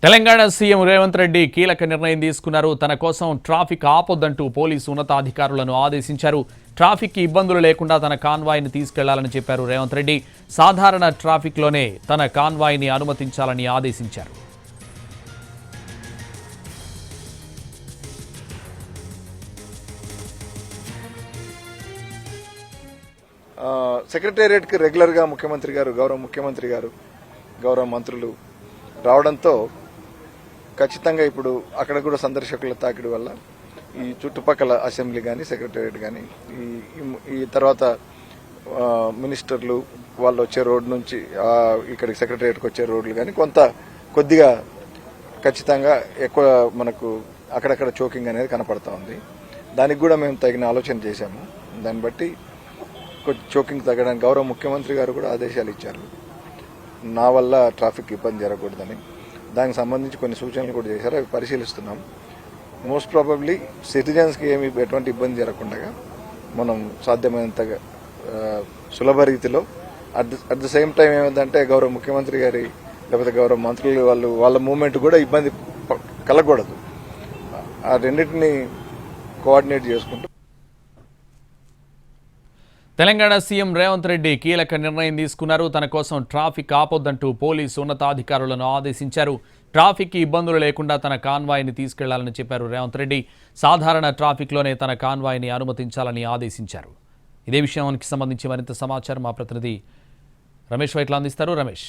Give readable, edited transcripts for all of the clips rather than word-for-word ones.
Telangana CM Revanth Reddy కీలక నిర్ణయం తీసుకున్నారు. తన కోసం ట్రాఫిక్ ఆపొద్దంటూ పోలీసు ఉన్నతాధికారులను ఆదేశించారు. ట్రాఫిక్ కి ఇబ్బందులు లేకుండా తన కాన్వాయ్ని తీసుకెళ్లాలని చెప్పారు రేవంత్ రెడ్డి. సాధారణ ట్రాఫిక్ లోనే తన కాన్వాయ్ని అనుమతించాలని ఆదేశించారు. సెక్రటేరియట్కి రెగ్యులర్గా ముఖ్యమంత్రి గారు, గౌరవ మంత్రులు రావడంతో ఖచ్చితంగా ఇప్పుడు అక్కడ కూడా సందర్శకుల తాకిడి వల్ల ఈ చుట్టుపక్కల అసెంబ్లీ కానీ సెక్రటేరియట్ కానీ ఈ తర్వాత మినిస్టర్లు వాళ్ళు వచ్చే రోడ్ నుంచి ఇక్కడికి సెక్రటేరియట్కి వచ్చే రోడ్లు కానీ కొద్దిగా ఖచ్చితంగా ఎక్కువ మనకు అక్కడక్కడ చోకింగ్ అనేది కనపడతా ఉంది. దానికి కూడా మేము తగిన ఆలోచన చేశాము. దాన్ని బట్టి చోకింగ్ తగ్గడానికి గౌరవ ముఖ్యమంత్రి గారు కూడా ఆదేశాలు ఇచ్చారు. నా వల్ల ట్రాఫిక్ ఇబ్బంది జరగకూడదని దానికి సంబంధించి కొన్ని సూచనలు కూడా చేశారు. అవి పరిశీలిస్తున్నాం. మోస్ట్ ప్రాబబ్లీ సిటిజన్స్కి ఎటువంటి ఇబ్బంది జరగకుండా మనం సాధ్యమైనంతగా సులభ రీతిలో అట్ ద సేమ్ టైం ఏమిటంటే గౌరవ ముఖ్యమంత్రి గారి లేకపోతే గౌరవ మంత్రులు వాళ్ళ మూవ్మెంట్ కూడా ఇబ్బంది కలగకూడదు. ఆ రెండింటిని కోఆర్డినేట్ చేసుకుంటూ తెలంగాణ సీఎం రేవంత్ రెడ్డి కీలక నిర్ణయం తీసుకున్నారు. తన కోసం ట్రాఫిక్ ఆపొద్దంటూ పోలీసు ఉన్నతాధికారులను ఆదేశించారు. ట్రాఫిక్ కి ఇబ్బందులు లేకుండా తన కాన్వాయ్ని తీసుకెళ్లాలని చెప్పారు రేవంత్ రెడ్డి. సాధారణ ట్రాఫిక్లోనే తన కాన్వాయ్ని అనుమతించాలని ఆదేశించారు. ఇదే విషయానికి సంబంధించి మరింత సమాచారం మా ప్రతినిధి రమేష్ వైట్ల అందిస్తారు. రమేష్,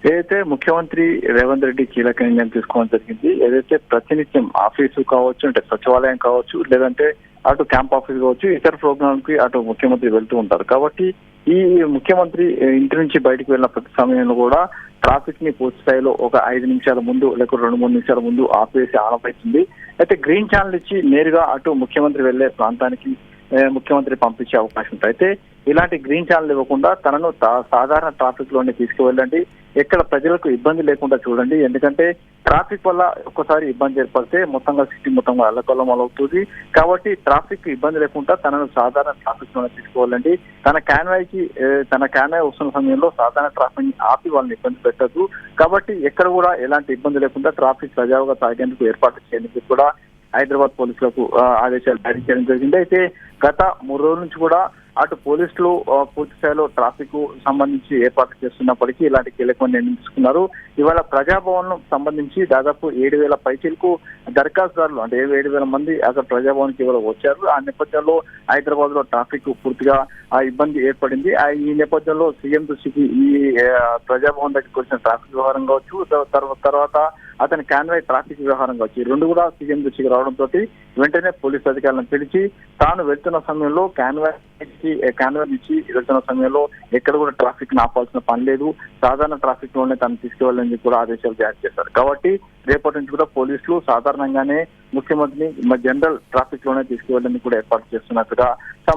ఏదైతే ముఖ్యమంత్రి రేవంత్ రెడ్డి కీలక నిర్ణయం తీసుకోవడం జరిగింది, ఏదైతే ప్రతినిత్యం ఆఫీసు కావచ్చు, అంటే సచివాలయం కావచ్చు, లేదంటే అటు క్యాంప్ ఆఫీస్ కావచ్చు, ఇతర ప్రోగ్రామ్ కి అటు ముఖ్యమంత్రి వెళ్తూ ఉంటారు. కాబట్టి ఈ ముఖ్యమంత్రి ఇంటి నుంచి బయటకు వెళ్ళిన ప్రతి సమయంలో కూడా ట్రాఫిక్ ని పూర్తి స్థాయిలో ఒక 5 నిమిషాల ముందు లేకపోతే 2-3 నిమిషాల ముందు ఆపేసి ఆనపడుతుంది. అయితే గ్రీన్ ఛానల్ ఇచ్చి నేరుగా అటు ముఖ్యమంత్రి వెళ్లే ప్రాంతానికి ముఖ్యమంత్రి పంపించే అవకాశం ఉంటుంది. అయితే ఇలాంటి గ్రీన్ ఛానల్ ఇవ్వకుండా తనను సాధారణ ట్రాఫిక్ లోనే తీసుకువెళ్ళండి, ఎక్కడ ప్రజలకు ఇబ్బంది లేకుండా చూడండి. ఎందుకంటే ట్రాఫిక్ వల్ల ఒక్కసారి ఇబ్బంది ఏర్పడితే మొత్తంగా సిటీ మొత్తంగా అల్లకల్లం అవుతుంది. కాబట్టి ట్రాఫిక్ ఇబ్బంది లేకుండా తనను సాధారణ ట్రాఫిక్ లోనే తీసుకువెళ్ళండి. తన కాన్వాయ్ వస్తున్న సమయంలో సాధారణ ట్రాఫిక్ ని ఆపి వాళ్ళని ఇబ్బంది పెట్టద్దు. కాబట్టి ఎక్కడ కూడా ఎలాంటి ఇబ్బంది లేకుండా ట్రాఫిక్ సజావుగా సాగేందుకు ఏర్పాటు చేసేందుకు కూడా హైదరాబాద్ పోలీసులకు ఆదేశాలు జారీ చేయడం జరిగింది. అయితే గత 3 రోజుల నుంచి కూడా అటు పోలీసులు పూర్తి స్థాయిలో ట్రాఫిక్ సంబంధించి ఏర్పాట్లు చేస్తున్నప్పటికీ ఇలాంటి కీలకమైన నిర్ణయం తీసుకున్నారు. ఇవాళ ప్రజాభవన్ సంబంధించి దాదాపు 7,000 పైచీలకు దరఖాస్తుదారులు, అంటే 7,000 మంది అక్కడ ప్రజాభవన్ కి ఇవాళ వచ్చారు. ఆ నేపథ్యంలో హైదరాబాద్ లో ట్రాఫిక్ పూర్తిగా ఇబ్బంది ఏర్పడింది. ఈ నేపథ్యంలో సీఎం దృష్టికి ఈ ప్రజాభవన్ దగ్గరికి వచ్చిన ట్రాఫిక్ వ్యవహారం కావచ్చు, తర్వాత అతని కాన్వాయ్ ట్రాఫిక్ వ్యవహారం కావచ్చు, ఈ రెండు కూడా సీఎం దృష్టికి రావడంతో వెంటనే పోలీసు అధికారులను పిలిచి తాను వెళ్తున్న సమయంలో కాన్వాయ్ నుంచి వెళ్తున్న సమయంలో ఎక్కడ కూడా ట్రాఫిక్ ఆపాల్సిన పని లేదు, సాధారణ ట్రాఫిక్ లోనే తను తీసుకువెళ్ళని కూడా ఆదేశాలు జారీ చేశారు. కాబట్టి రేపటి నుంచి కూడా పోలీసులు సాధారణంగానే ముఖ్యమంత్రిని జనరల్ ట్రాఫిక్ లోనే తీసుకువెళ్ళని కూడా ఏర్పాటు చేస్తున్నట్టుగా